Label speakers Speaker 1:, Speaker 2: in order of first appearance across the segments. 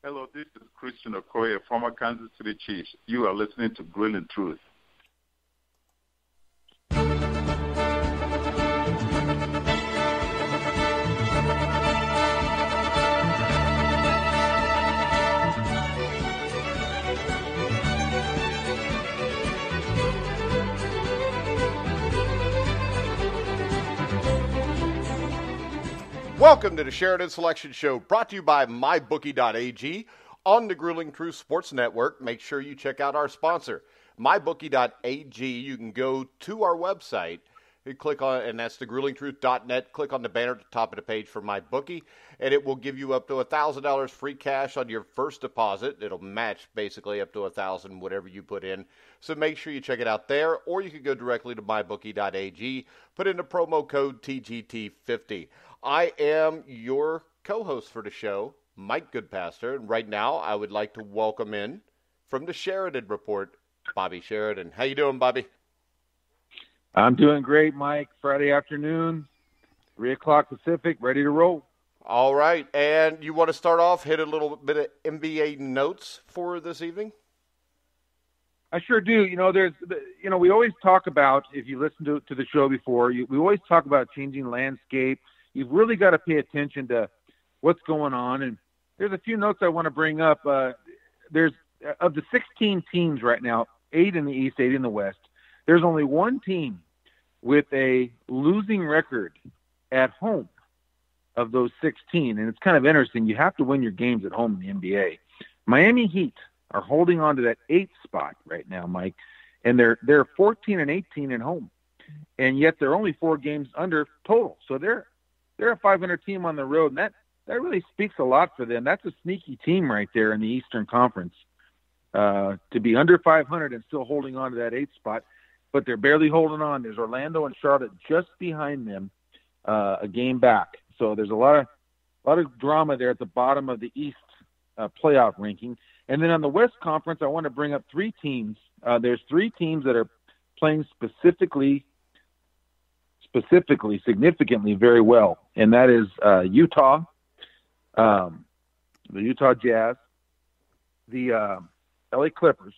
Speaker 1: Hello, this is Christian Okoye, former Kansas City Chiefs. You are listening to Grilling Truth.
Speaker 2: Welcome to the Sheridan Selection Show, brought to you by MyBookie.ag on the Grilling Truth Sports Network. Make sure you check out our sponsor, MyBookie.ag. You can go to our website, you click on, and that's thegruelingtruth.net. Click on the banner at the top of the page for MyBookie, and it will give you up to $1,000 free cash on your first deposit. It'll match basically up to $1,000, whatever you put in. So make sure you check it out there, or you can go directly to MyBookie.ag, put in the promo code TGT50. I am your co-host for the show, Mike Goodpaster, and right now I would like to welcome in from the Sheridan Report, Bobby Sheridan. How you doing, Bobby?
Speaker 3: I'm doing great, Mike. Friday afternoon, 3 o'clock Pacific, ready to roll. All
Speaker 2: right, and you want to start off, hit a little bit of NBA notes for this evening?
Speaker 3: I sure do. We always talk about, if you listen to the show before, we always talk about changing landscape. You've really got to pay attention to what's going on. And there's a few notes I want to bring up. There's of the 16 teams right now, 8 in the East, 8 in the West, there's only one team with a losing record at home of those 16. And it's kind of interesting. You have to win your games at home in the NBA. Miami Heat are holding on to that 8th spot right now, Mike. And they're 14 and 18 at home. And yet they're only 4 games under total. So they're a 500 team on the road, and that really speaks a lot for them. That's a sneaky team right there in the Eastern Conference, to be under 500 and still holding on to that 8th spot, but they're barely holding on. There's Orlando and Charlotte just behind them, a game back. So there's a lot of drama there at the bottom of the East playoff ranking. And then on the West Conference, I want to bring up 3 teams. There's 3 teams that are playing significantly very well, and that is Utah, the Utah Jazz, the LA Clippers,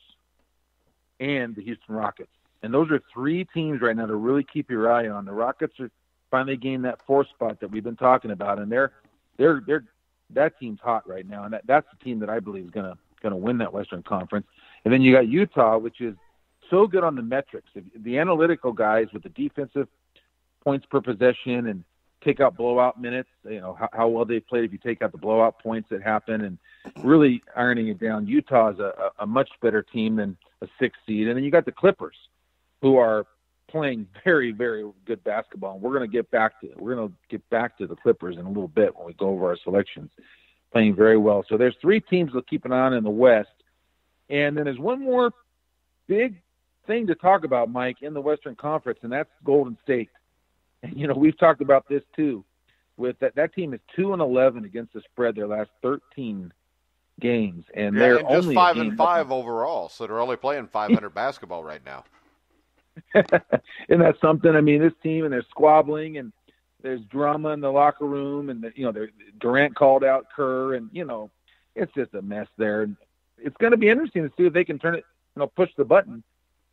Speaker 3: and the Houston Rockets. And those are 3 teams right now to really keep your eye on. The Rockets are finally gained that 4th spot that we've been talking about, and they're that team's hot right now, and that's the team that I believe is gonna win that Western Conference. And then you got Utah, which is so good on the metrics, the analytical guys with the defensive points per possession and take out blowout minutes, how well they played if you take out the blowout points that happen, and really ironing it down. Utah is a much better team than a 6th seed. And then you got the Clippers, who are playing very, very good basketball. And we're going to get back to the Clippers in a little bit when we go over our selections, playing very well. So there's 3 teams to keep an eye on in the West. And then there's one more big thing to talk about, Mike, in the Western Conference, and that's Golden State. And, we've talked about this too, with that team is 2-11 against the spread their last 13 games, and they're
Speaker 2: and just
Speaker 3: only
Speaker 2: 5-5 overall. So they're only playing 500 basketball right now.
Speaker 3: And that's something. I mean, this team, and they're squabbling, and there's drama in the locker room, and Durant called out Kerr, and it's just a mess there. And it's going to be interesting to see if they can turn it, push the button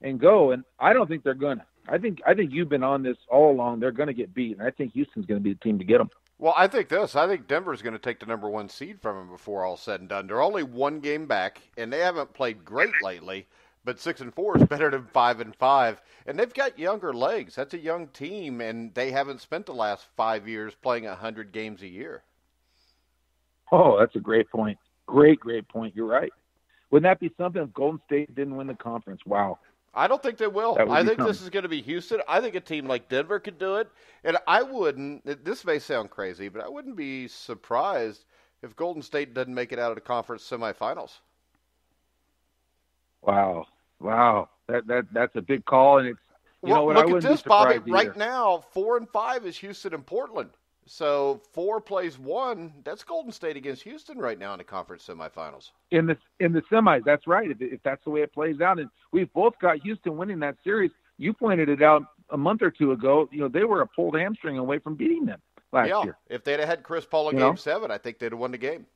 Speaker 3: and go. And I don't think they're gonna. I think you've been on this all along. They're going to get beat, and I think Houston's going to be the team to get them.
Speaker 2: Well, I think Denver's going to take the number 1 seed from them before all said and done. They're only 1 game back, and they haven't played great lately, but 6-4 is better than 5-5, and they've got younger legs. That's a young team, and they haven't spent the last 5 years playing 100 games a year.
Speaker 3: Oh, that's a great point. Great point. You're right. Wouldn't that be something if Golden State didn't win the conference? Wow.
Speaker 2: I don't think they will. I think this is going to be Houston. I think a team like Denver could do it. And this may sound crazy, but I wouldn't be surprised if Golden State doesn't make it out of the conference semifinals.
Speaker 3: Wow. That's a big call. And it's,
Speaker 2: look at this, Bobby. Right now, 4-5 is Houston and Portland. So 4 plays 1. That's Golden State against Houston right now in the conference semifinals.
Speaker 3: In the semis, that's right. If that's the way it plays out, and we've both got Houston winning that series. You pointed it out a month or two ago. They were a pulled hamstring away from beating them last year.
Speaker 2: If they'd have had Chris Paul in Game 7, I think they'd have won the game.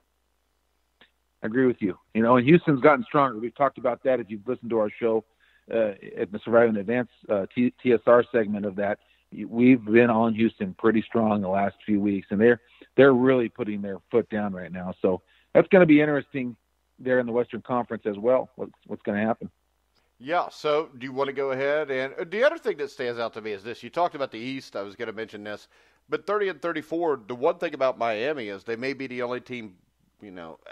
Speaker 3: I agree with you. And Houston's gotten stronger. We've talked about that if you've listened to our show at the Surviving in Advance TSR segment of that. We've been on Houston pretty strong the last few weeks, and they're really putting their foot down right now. So that's going to be interesting there in the Western Conference as well. What's going to happen?
Speaker 2: Yeah, so do you want to go ahead? And the other thing that stands out to me is this. You talked about the East. I was going to mention this. But 30-34, the one thing about Miami is they may be the only team,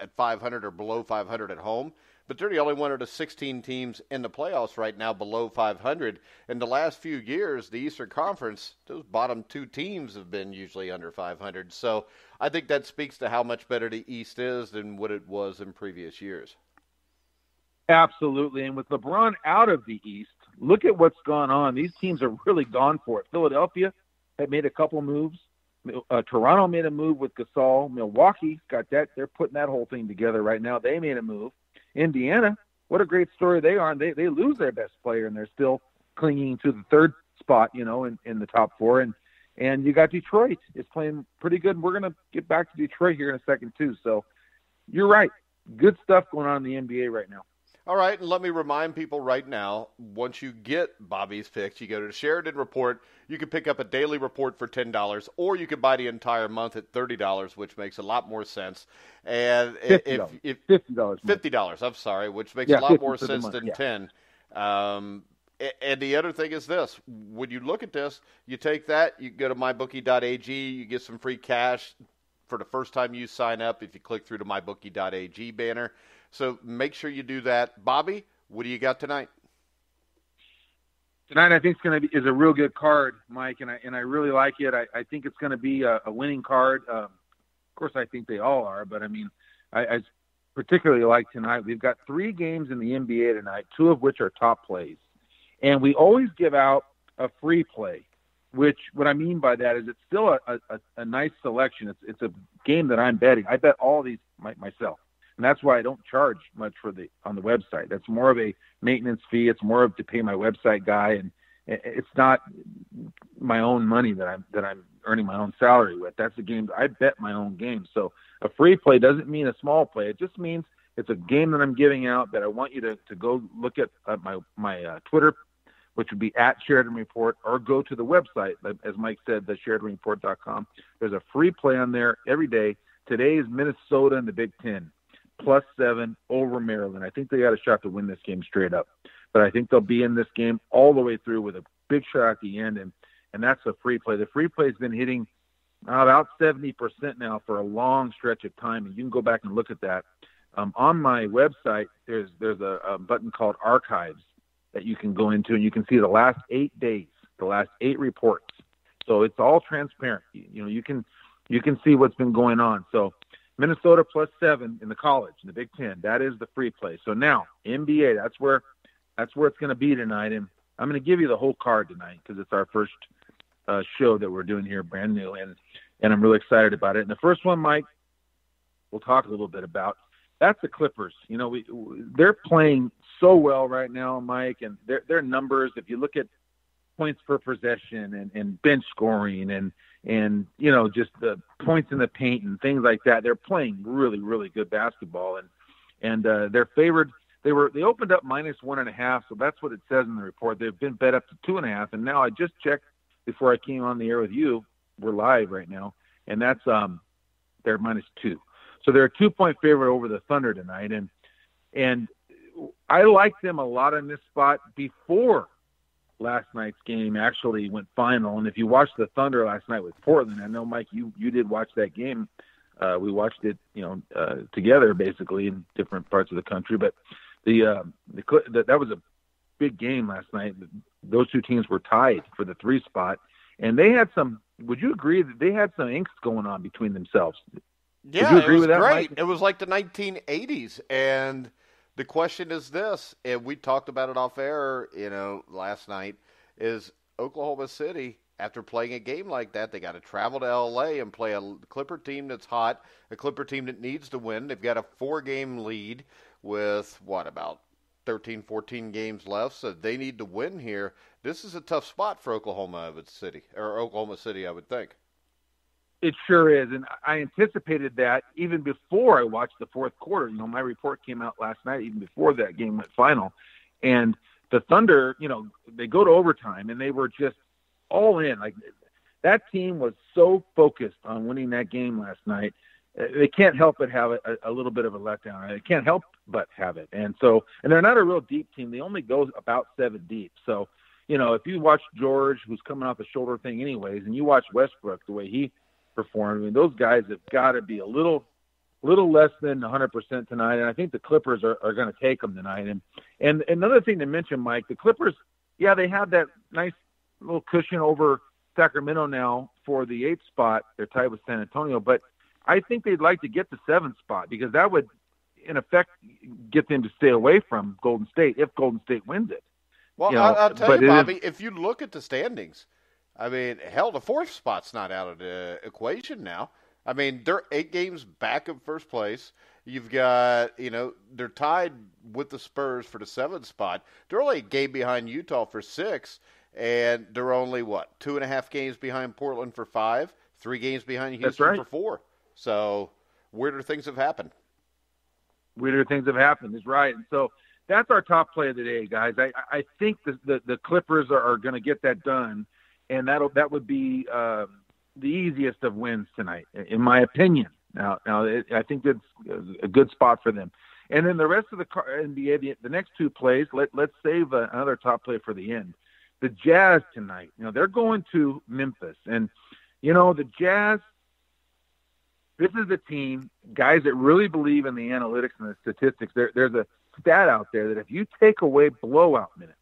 Speaker 2: at 500 or below 500 at home. But they're the only one of the 16 teams in the playoffs right now below 500. In the last few years, the Eastern Conference, those bottom two teams have been usually under 500. So I think that speaks to how much better the East is than what it was in previous years.
Speaker 3: Absolutely. And with LeBron out of the East, look at what's gone on. These teams are really gone for it. Philadelphia had made a couple moves. Toronto made a move with Gasol. Milwaukee got that. They're putting that whole thing together right now. They made a move. Indiana, what a great story they are. And they lose their best player, and they're still clinging to the third spot, in the top four. And you got Detroit. It's playing pretty good. We're going to get back to Detroit here in a second, too. So you're right. Good stuff going on in the NBA right now.
Speaker 2: All right, and let me remind people right now, once you get Bobby's picks, you go to the Sheridan Report. You can pick up a daily report for $10, or you can buy the entire month at $30, which makes a lot more sense. And
Speaker 3: $50.
Speaker 2: $50, I'm sorry, which makes a lot more sense than $10. And the other thing is this. When you look at this, you take that, you go to mybookie.ag, you get some free cash for the first time you sign up if you click through to mybookie.ag banner. So make sure you do that. Bobby, what do you got tonight?
Speaker 3: Tonight, I think is a real good card, Mike, and I really like it. I think it's going to be a winning card. Of course, I think they all are, but I particularly like tonight. We've got 3 games in the NBA tonight, 2 of which are top plays, and we always give out a free play. Which what I mean by that is it's still a nice selection. It's a game that I'm betting. I bet all these myself. And that's why I don't charge much on the website. That's more of a maintenance fee. It's more of to pay my website guy, and it's not my own money that I'm earning my own salary with. That's a game I bet my own game. So a free play doesn't mean a small play. It just means it's a game that I'm giving out that I want you to go look at my Twitter, which would be at Sheridan Report, or go to the website, as Mike said, the SheridanReport.com. There's a free play on there every day. Today is Minnesota in the Big Ten. +7 over Maryland. I think they got a shot to win this game straight up. But I think they'll be in this game all the way through with a big shot at the end, and that's a free play. The free play has been hitting about 70% now for a long stretch of time, and you can go back and look at that. On my website, there's a button called Archives that you can go into, and you can see the last 8 days, the last 8 reports. So it's all transparent. You can see what's been going on. So Minnesota +7 in the college, in the Big Ten. That is the free play. So now, NBA, that's where it's going to be tonight. And I'm going to give you the whole card tonight because it's our first show that we're doing here, brand new, and I'm really excited about it. And the first one, Mike, we'll talk a little bit about. That's the Clippers. They're playing so well right now, Mike, and their numbers, if you look at points per possession and bench scoring and just the points in the paint and things like that. They're playing really, really good basketball, and they're favored. They opened up -1.5, so that's what it says in the report. They've been bet up to 2.5, and now I just checked before I came on the air with you. We're live right now, and that's they're -2, so they're a 2-point favorite over the Thunder tonight, and I like them a lot in this spot before last night's game actually went final. And if you watched the Thunder last night with Portland, I know, Mike, you did watch that game. We watched it, together basically in different parts of the country. But that was a big game last night. Those two teams were tied for the 3 spot, and they had some. Would you agree that they had some angst going on between themselves?
Speaker 2: Yeah,
Speaker 3: Would you agree
Speaker 2: it was
Speaker 3: with that,
Speaker 2: great.
Speaker 3: Mike?
Speaker 2: It was like the 1980s, and the question is this, and we talked about it off air, last night, is Oklahoma City, after playing a game like that, they got to travel to L.A. and play a Clipper team that's hot, a Clipper team that needs to win. They've got a 4-game lead with, about 13, 14 games left, so they need to win here. This is a tough spot for Oklahoma City, I would think.
Speaker 3: It sure is, and I anticipated that even before I watched the fourth quarter. My report came out last night, even before that game went final, and the Thunder, they go to overtime, and they were just all in. Like, that team was so focused on winning that game last night. They can't help but have a little bit of a letdown. They can't help but have it, and they're not a real deep team. They only go about 7 deep. So, if you watch George, who's coming off a shoulder thing anyways, and you watch Westbrook, the way he performed, I mean, those guys have got to be a little less than 100% tonight, and I think the Clippers are going to take them tonight. And another thing to mention, Mike, the Clippers, they have that nice little cushion over Sacramento now for the 8th spot. They're tied with San Antonio, but I think they'd like to get the 7th spot because that would, in effect, get them to stay away from Golden State if Golden State wins it.
Speaker 2: Well, I'll tell you, Bobby, if you look at the standings, I mean, hell, the 4th spot's not out of the equation now. I mean, they're 8 games back of first place. You've got, they're tied with the Spurs for the 7th spot. They're only a game behind Utah for 6, and they're only, 2.5 games behind Portland for 5, 3 games behind Houston for 4. So, weirder things have happened.
Speaker 3: Weirder things have happened is right. And so, that's our top play of the day, guys. I think the Clippers are going to get that done, and that would be the easiest of wins tonight, in my opinion. Now I think that's a good spot for them. And then the rest of the NBA, the next 2 plays, let's save another top play for the end. The Jazz tonight, they're going to Memphis, and the Jazz. This is a team, guys that really believe in the analytics and the statistics. There's a stat out there that if you take away blowout minutes,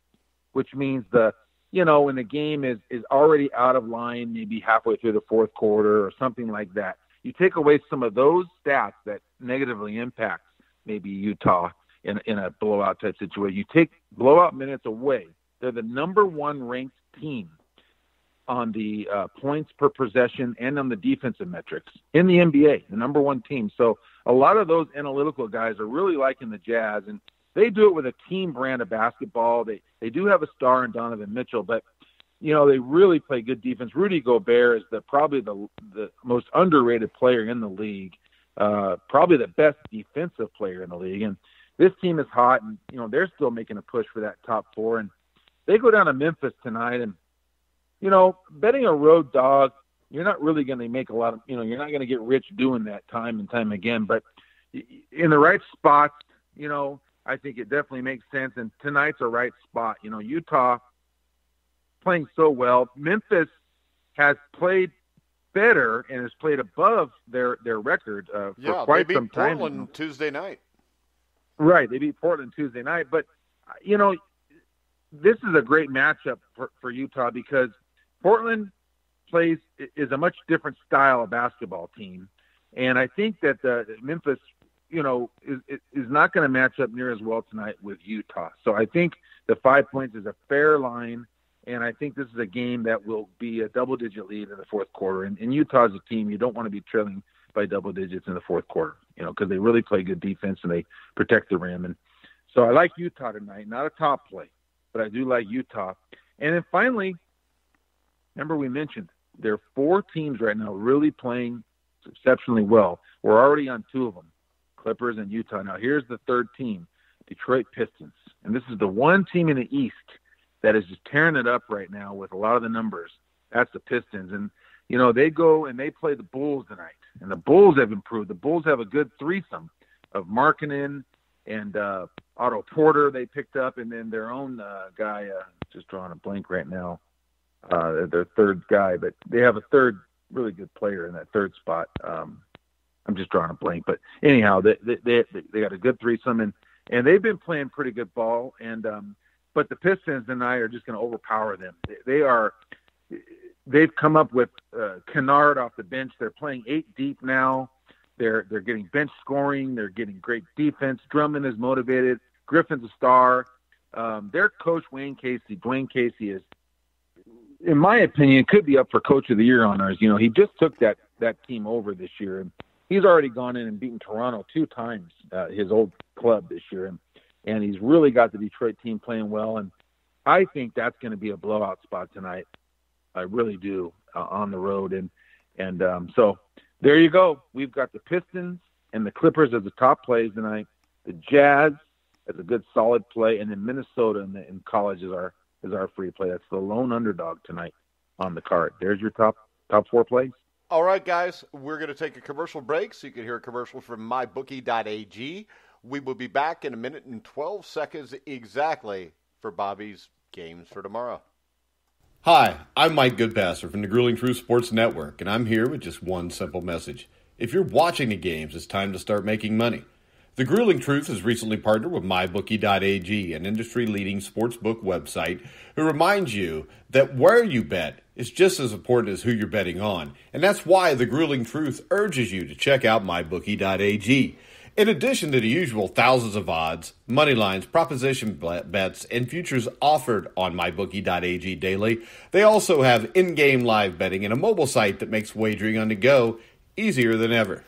Speaker 3: which means when the game is already out of line, maybe halfway through the fourth quarter or something like that, you take away some of those stats that negatively impact maybe Utah in a blowout type situation. You take blowout minutes away, they're the number 1 ranked team on the points per possession and on the defensive metrics in the NBA, the number 1 team. So a lot of those analytical guys are really liking the Jazz, and they do it with a team brand of basketball. They do have a star in Donovan Mitchell, but they really play good defense. Rudy Gobert is probably the most underrated player in the league, probably the best defensive player in the league. And this team is hot, and they're still making a push for that top 4. And they go down to Memphis tonight, and betting a road dog, you're not really going to make a lot of, you're not going to get rich doing that time and time again. But in the right spots, I think it definitely makes sense. And tonight's a right spot. Utah playing so well. Memphis has played better and has played above their record for quite some time.
Speaker 2: They beat Portland Tuesday night. Right,
Speaker 3: they beat Portland Tuesday night. But, this is a great matchup for Utah because Portland is a much different style of basketball team. And I think that Memphis, is not going to match up near as well tonight with Utah. So I think the 5 points is a fair line, and I think this is a game that will be a double-digit lead in the fourth quarter. And Utah's a team you don't want to be trailing by double digits in the fourth quarter, because they really play good defense and they protect the rim. And so I like Utah tonight, not a top play, but I do like Utah. And then finally, remember we mentioned there are 4 teams right now really playing exceptionally well. We're already on 2 of them, Clippers and Utah. Now here's the 3rd team, Detroit Pistons. And this is the one team in the East that is just tearing it up right now with a lot of the numbers. That's the Pistons. And, they go and they play the Bulls tonight. And the Bulls have improved. The Bulls have a good threesome of Markkanen and Otto Porter they picked up, and then their own guy, just drawing a blank right now, their 3rd guy. But they have a 3rd really good player in that 3rd spot. I'm just drawing a blank. But anyhow, they got a good threesome, and they've been playing pretty good ball. And but the Pistons tonight are just going to overpower them. They've come up with Kennard off the bench. They're playing 8 deep now. They're getting bench scoring. They're getting great defense. Drummond is motivated. Griffin's a star. Their coach, Dwayne Casey is, in my opinion, could be up for Coach of the Year honors. He just took that team over this year, and he's already gone in and beaten Toronto 2 times, his old club this year, and he's really got the Detroit team playing well. And I think that's going to be a blowout spot tonight. I really do, on the road. And And so there you go. We've got the Pistons and the Clippers as the top plays tonight. The Jazz as a good solid play, and then Minnesota in college is our free play. That's the lone underdog tonight on the card. There's your top 4 plays.
Speaker 2: All right, guys, we're going to take a commercial break so you can hear a commercial from mybookie.ag. We will be back in a minute and 12 seconds exactly for Bobby's games for tomorrow. Hi, I'm Mike Goodpasser from the Grueling Truth Sports Network, and I'm here with just one simple message. If you're watching the games, it's time to start making money. The Grueling Truth has recently partnered with mybookie.ag, an industry-leading sportsbook website, who reminds you that where you bet is just as important as who you're betting on, and that's why the Grueling Truth urges you to check out mybookie.ag. In addition to the usual thousands of odds, money lines, proposition bets, and futures offered on mybookie.ag daily, they also have in-game live betting and a mobile site that makes wagering on the go easier than ever.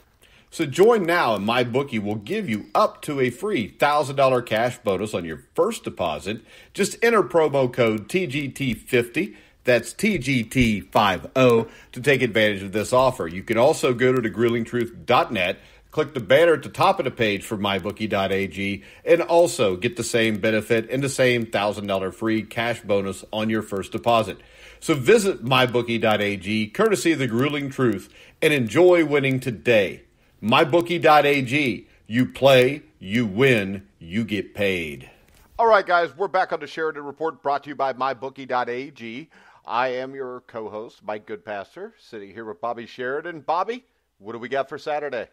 Speaker 2: So join now and MyBookie will give you up to a free $1,000 cash bonus on your first deposit. Just enter promo code TGT50, that's TGT50, to take advantage of this offer. You can also go to thegruelingtruth.net, click the banner at the top of the page for mybookie.ag, and also get the same benefit and the same $1,000 free cash bonus on your first deposit. So visit mybookie.ag, courtesy of the Grueling Truth, and enjoy winning today. MyBookie.ag. You play, you win, you get paid. All right, guys, we're back on the Sheridan Report, brought to you by MyBookie.ag. I am your co-host, Mike Goodpasser, sitting here with Bobby Sheridan. Bobby, what do we got for Saturday?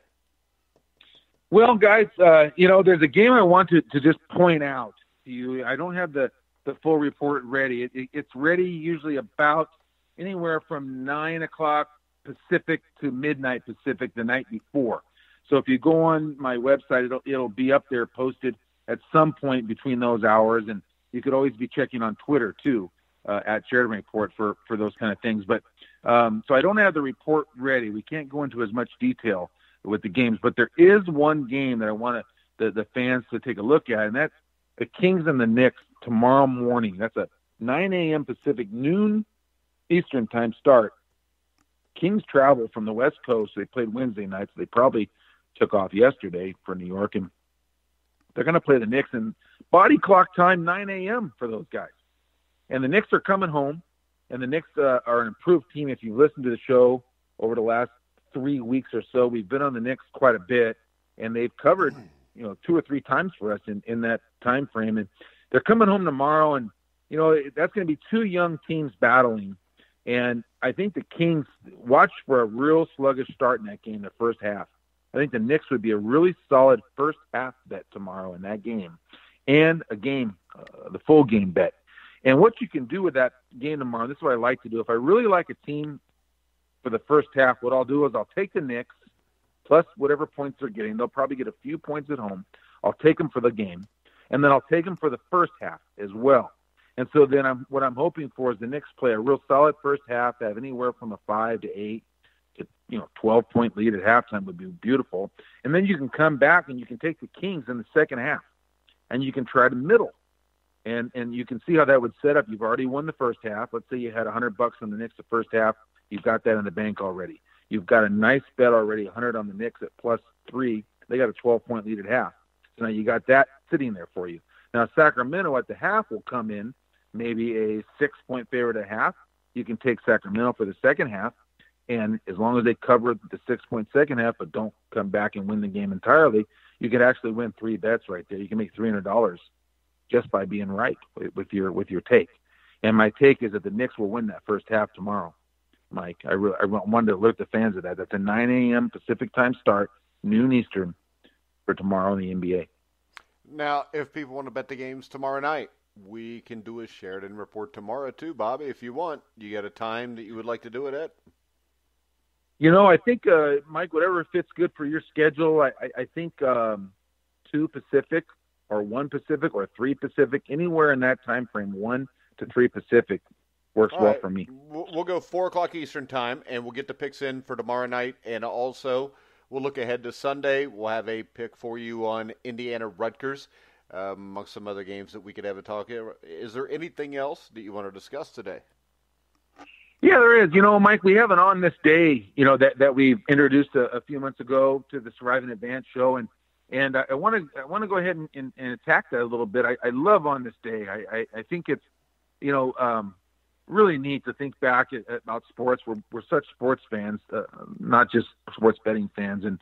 Speaker 3: Well, guys, there's a game I want to just point out to you. I don't have the full report ready. It's ready usually about anywhere from 9 o'clock Pacific to midnight Pacific the night before. So if you go on my website, it'll be up there posted at some point between those hours, and you could always be checking on Twitter too at Sheridan Report for those kind of things. But so I don't have the report ready. We can't go into as much detail with the games, but there is one game that I want the fans to take a look at, and that's the Kings and the Knicks tomorrow morning. That's a 9 a.m. Pacific, noon Eastern time start. Kings travel from the West Coast. They played Wednesday night, so they probably took off yesterday for New York, and they're going to play the Knicks in body clock time, 9 a.m. for those guys. And the Knicks are coming home, and the Knicks are an improved team. If you've listened to the show over the last 3 weeks or so, we've been on the Knicks quite a bit, and they've covered 2 or 3 times for us in that time frame. And they're coming home tomorrow, and that's going to be 2 young teams battling. And I think the Kings watch for a real sluggish start in that game, the first half. I think the Knicks would be a really solid first half bet tomorrow in that game, and a game, the full game bet. And what you can do with that game tomorrow, this is what I like to do. If I really like a team for the first half, what I'll do is I'll take the Knicks plus whatever points they're getting. They'll probably get a few points at home. I'll take them for the game, and then I'll take them for the first half as well. And so then what I'm hoping for is the Knicks play a real solid first half, have anywhere from a 5 to 8 to 12-point lead at halftime would be beautiful. And then you can come back and you can take the Kings in the second half, and you can try to middle. And you can see how that would set up. You've already won the first half. Let's say you had $100 on the Knicks the first half. You've got that in the bank already. You've got a nice bet already, 100 on the Knicks at +3. They got a 12-point lead at half. So now you got that sitting there for you. Now Sacramento at the half will come in maybe a 6-point favorite at half. You can take Sacramento for the second half, and as long as they cover the 6-point second half but don't come back and win the game entirely, you could actually win 3 bets right there. You can make $300 just by being right with your take. And my take is that the Knicks will win that first half tomorrow, Mike. I wanted to alert the fans of that. That's a 9 a.m. Pacific time start, noon Eastern, for tomorrow in the NBA.
Speaker 2: Now, if people want to bet the games tomorrow night, we can do a Sheridan Report tomorrow too, Bobby, if you want. You got a time that you would like to do it at?
Speaker 3: I think, Mike, whatever fits good for your schedule, I think 2 Pacific or 1 Pacific or 3 Pacific, anywhere in that time frame, 1 to 3 Pacific works well for me.
Speaker 2: We'll go 4 o'clock Eastern time, and we'll get the picks in for tomorrow night. And also, we'll look ahead to Sunday. We'll have a pick for you on Indiana-Rutgers, amongst some other games that we could have a talk. Is there anything else that you want to discuss today?
Speaker 3: Yeah, there is. Mike, we have an On This Day, that we introduced a few months ago to the Surviving Advance show, and I want to go ahead and attack that a little bit. I love On This Day. I think it's really neat to think back about sports. We're such sports fans, not just sports betting fans, and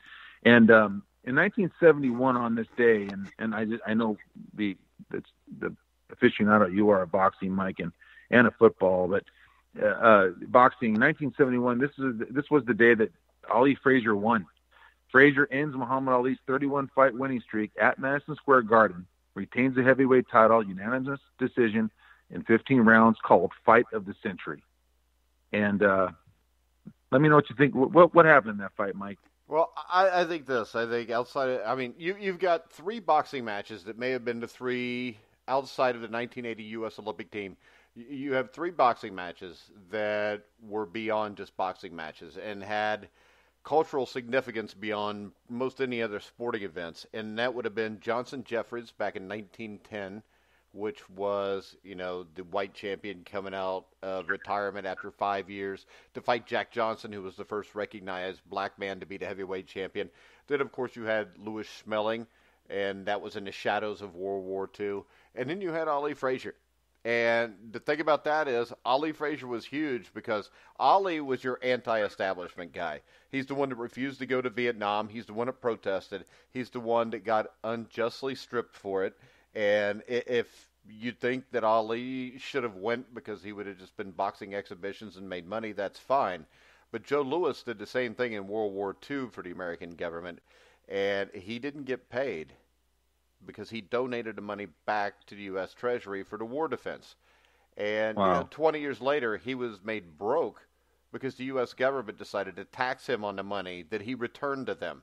Speaker 3: in 1971 on this day, and I know the aficionado you are of boxing, Mike, and a football, but boxing, 1971. This was the day that Ali Frazier won. Frazier ends Muhammad Ali's 31 fight winning streak at Madison Square Garden, retains the heavyweight title, unanimous decision in 15 rounds, called Fight of the Century. And let me know what you think. What happened in that fight, Mike?
Speaker 2: Well, I think this. I think you've got three boxing matches that may have been the three outside of the 1980 U.S. Olympic team. You have three boxing matches that were beyond just boxing matches and had cultural significance beyond most any other sporting events. And that would have been Johnson-Jeffries back in 1910, which was, the white champion coming out of retirement after 5 years to fight Jack Johnson, who was the first recognized black man to be the heavyweight champion. Then, of course, you had Louis Schmeling, and that was in the shadows of World War II. And then you had Ali Frazier. And the thing about that is Ali Frazier was huge because Ali was your anti-establishment guy. He's the one that refused to go to Vietnam. He's the one that protested. He's the one that got unjustly stripped for it. And if you think that Ali should have went because he would have just been boxing exhibitions and made money, that's fine. But Joe Louis did the same thing in World War II for the American government, and he didn't get paid because he donated the money back to the U.S. Treasury for the war defense. And
Speaker 3: wow.
Speaker 2: 20 years later, he was made broke because the U.S. government decided to tax him on the money that he returned to them.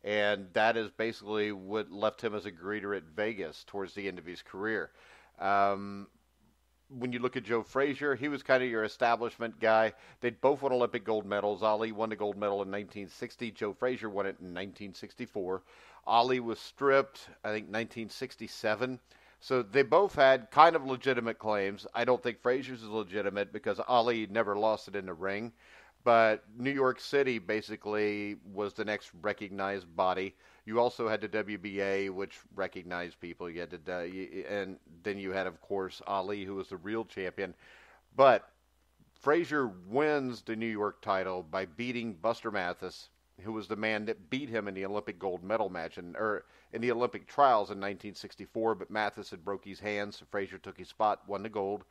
Speaker 2: And that is basically what left him as a greeter at Vegas towards the end of his career. When you look at Joe Frazier, he was kind of your establishment guy. They both won Olympic gold medals. Ali won the gold medal in 1960. Joe Frazier won it in 1964. Ali was stripped, I think, 1967. So they both had kind of legitimate claims. I don't think Frazier's is legitimate because Ali never lost it in the ring. But New York City basically was the next recognized body. You also had the WBA, which recognized people. You had and then you had, of course, Ali, who was the real champion. But Frazier wins the New York title by beating Buster Mathis, who was the man that beat him in the Olympic gold medal match in the Olympic trials in 1964. But Mathis had broke his hands, so Frazier took his spot, won the gold.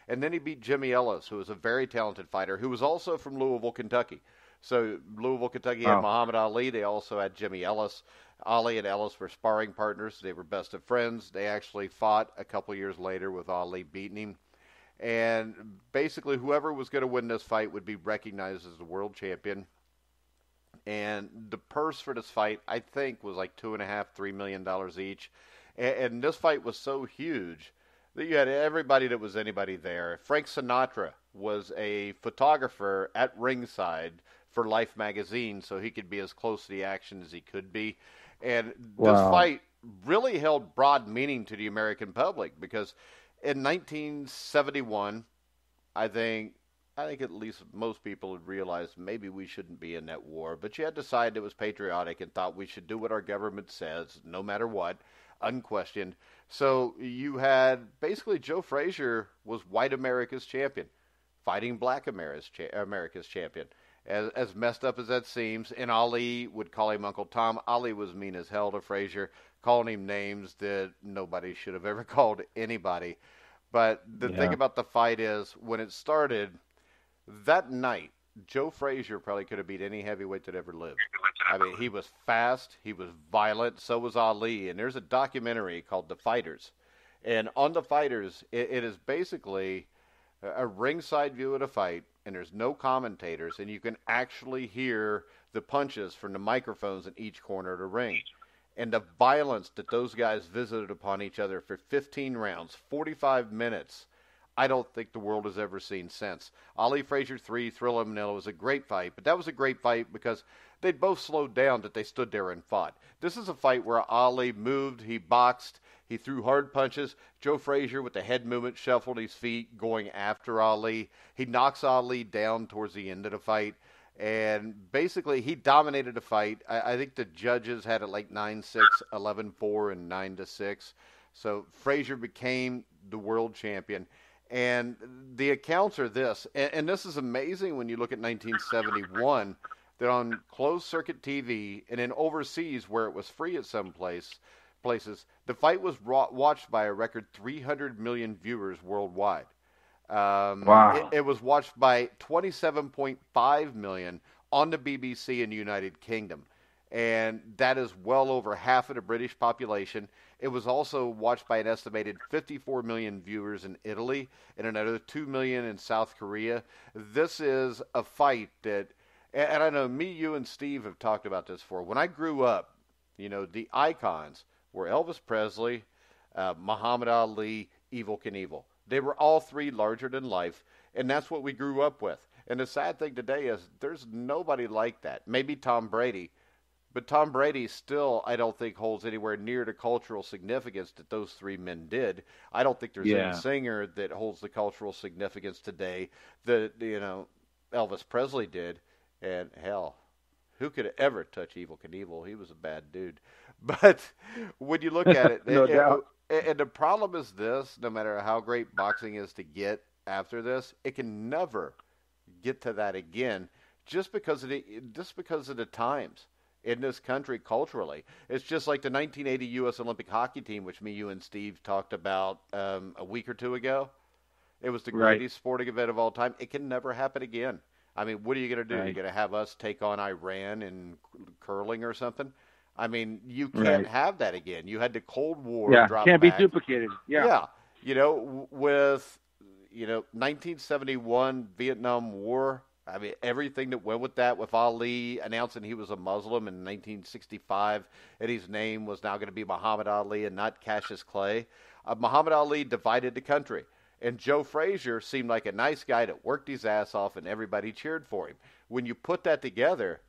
Speaker 2: And then he beat Jimmy Ellis, who was a very talented fighter, who was also from Louisville, Kentucky. So Louisville, Kentucky had Muhammad Ali. They also had Jimmy Ellis. Ali and Ellis were sparring partners. They were best of friends. They actually fought a couple years later with Ali beating him. And basically whoever was going to win this fight would be recognized as the world champion. And the purse for this fight, I think, was like $2.5–3 million each. And this fight was so huge that you had everybody that was anybody there. Frank Sinatra was a photographer at ringside for Life magazine, so he could be as close to the action as he could be. And this fight really held broad meaning to the American public because in 1971, I think at least most people had realized maybe we shouldn't be in that war, but you had decided it was patriotic and thought we should do what our government says, no matter what, unquestioned. So you had basically Joe Frazier was white America's champion, fighting black America's champion. As messed up as that seems, and Ali would call him Uncle Tom. Ali was mean as hell to Frazier, calling him names that nobody should have ever called anybody. But the thing about the fight is, when it started, that night, Joe Frazier probably could have beat any heavyweight that ever lived. I mean, he was fast, he was violent, so was Ali. And there's a documentary called The Fighters. And on The Fighters, it is basically a ringside view of the fight, and there's no commentators, and you can actually hear the punches from the microphones in each corner of the ring. And the violence that those guys visited upon each other for 15 rounds, 45 minutes, I don't think the world has ever seen since. Ali Frazier 3, Thrilla Manila was a great fight, but that was a great fight because they'd both slowed down that they stood there and fought. This is a fight where Ali moved, he boxed, He threw hard punches. Joe Frazier, with the head movement, shuffled his feet, going after Ali. He knocks Ali down towards the end of the fight. And basically, he dominated the fight. I think the judges had it like 9-6, 11-4, and 9-6. So Frazier became the world champion. And the accounts are this, and this is amazing when you look at 1971, that on closed circuit TV and in overseas where it was free at some places, the fight was watched by a record 300 million viewers worldwide.
Speaker 3: Wow.
Speaker 2: It was watched by 27.5 million on the BBC in the United Kingdom. And that is well over half of the British population. It was also watched by an estimated 54 million viewers in Italy and another 2 million in South Korea. This is a fight that, and I know me, you, and Steve have talked about this before. When I grew up, the icons were Elvis Presley, Muhammad Ali, Evel Knievel. They were all three larger than life, and that's what we grew up with. And the sad thing today is there's nobody like that. Maybe Tom Brady, but Tom Brady still, I don't think, holds anywhere near the cultural significance that those three men did. I don't think there's any singer that holds the cultural significance today that, Elvis Presley did. And hell, who could ever touch Evel Knievel? He was a bad dude. But when you look at it,
Speaker 3: no doubt.
Speaker 2: And the problem is this: no matter how great boxing is to get after this, it can never get to that again, just because of the times in this country culturally. It's just like the 1980 U.S. Olympic hockey team, which me, you, and Steve talked about a week or two ago. It was the greatest sporting event of all time. It can never happen again. I mean, what are you going to do? You're going to have us take on Iran in curling or something? I mean, you can't have that again. You had the Cold War drop
Speaker 3: can't
Speaker 2: back.
Speaker 3: be duplicated. Yeah.
Speaker 2: With 1971 Vietnam War, I mean, everything that went with that, with Ali announcing he was a Muslim in 1965, and his name was now going to be Muhammad Ali and not Cassius Clay. Muhammad Ali divided the country. And Joe Frazier seemed like a nice guy that worked his ass off, and everybody cheered for him. When you put that together,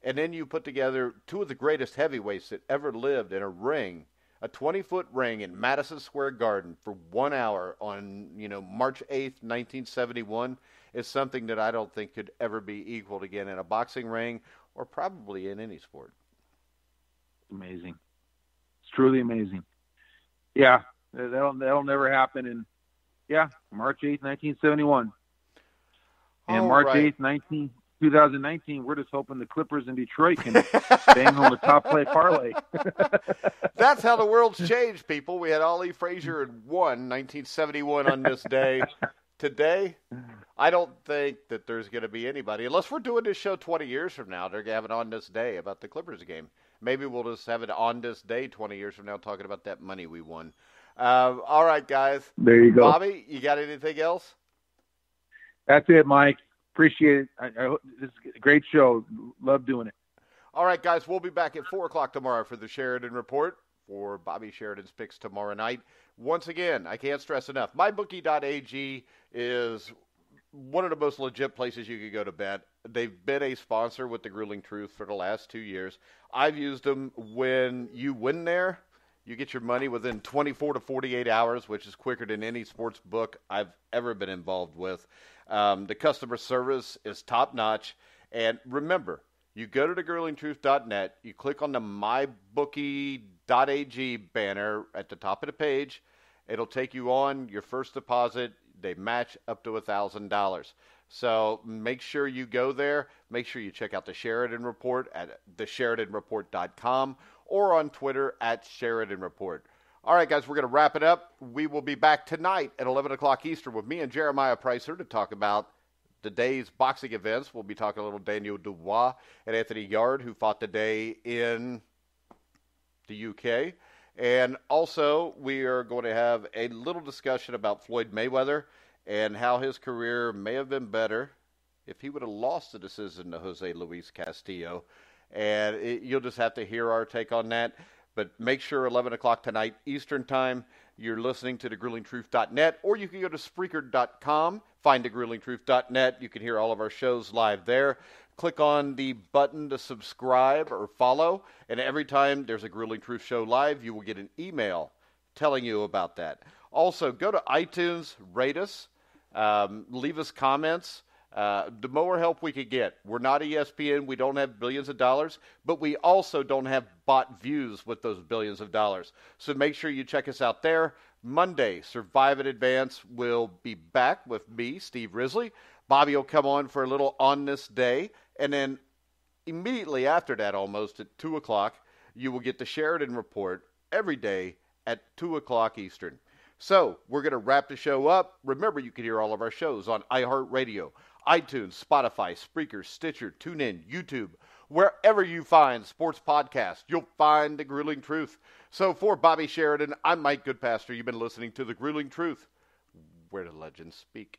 Speaker 2: and then you put together two of the greatest heavyweights that ever lived in a ring, a 20-foot ring in Madison Square Garden for 1 hour on, March 8th, 1971, is something that I don't think could ever be equaled again in a boxing ring or probably in any sport.
Speaker 3: Amazing. It's truly amazing. Yeah, that'll never happen. And March 8th, 1971. And March 8th, 2019, we're just hoping the Clippers in Detroit can bang home a top play parlay.
Speaker 2: That's how the world's changed, people. We had Ali Frazier and won 1971 on this day. Today, I don't think that there's going to be anybody, unless we're doing this show 20 years from now, they're going to have it on this day about the Clippers game. Maybe we'll just have it on this day 20 years from now talking about that money we won. All right, guys.
Speaker 3: There you go.
Speaker 2: Bobby, you got anything else?
Speaker 3: That's it, Mike. Appreciate it. This is a great show. Love doing it.
Speaker 2: All right, guys. We'll be back at 4 o'clock tomorrow for the Sheridan Report, for Bobby Sheridan's picks tomorrow night. Once again, I can't stress enough, MyBookie.ag is one of the most legit places you could go to bet. They've been a sponsor with the Grueling Truth for the last 2 years. I've used them. When you win there, you get your money within 24 to 48 hours, which is quicker than any sports book I've ever been involved with. The customer service is top-notch. And remember, you go to thegruelingtruth.net, you click on the MyBookie.ag banner at the top of the page. It'll take you on your first deposit. They match up to $1,000. So make sure you go there. Make sure you check out the Sheridan Report at thesheridanreport.com or on Twitter at Sheridan Report. All right, guys, we're going to wrap it up. We will be back tonight at 11 o'clock Eastern with me and Jeremiah Pricer to talk about the day's boxing events. We'll be talking a little Daniel Dubois and Anthony Yard, who fought today in the UK. And also, we are going to have a little discussion about Floyd Mayweather and how his career may have been better if he would have lost the decision to Jose Luis Castillo. And you'll just have to hear our take on that. But make sure 11 o'clock tonight Eastern Time, you're listening to thegruelingtruth.net, or you can go to Spreaker.com, find thegruelingtruth.net. You can hear all of our shows live there. Click on the button to subscribe or follow, and every time there's a Grueling Truth show live, you will get an email telling you about that. Also, go to iTunes, rate us, leave us comments. The more help we could get. We're not ESPN. We don't have billions of dollars, but we also don't have bought views with those billions of dollars. So make sure you check us out there. Monday, Survive in Advance will be back with me, Steve Risley. Bobby will come on for a little On This Day. And then immediately after that, almost at 2 o'clock, you will get the Sheridan Report every day at 2 o'clock Eastern. So we're going to wrap the show up. Remember, you can hear all of our shows on iHeartRadio, iTunes, Spotify, Spreaker, Stitcher, TuneIn, YouTube. Wherever you find sports podcasts, you'll find The Grueling Truth. So for Bobby Sheridan, I'm Mike Goodpaster. You've been listening to The Grueling Truth, where the legends speak.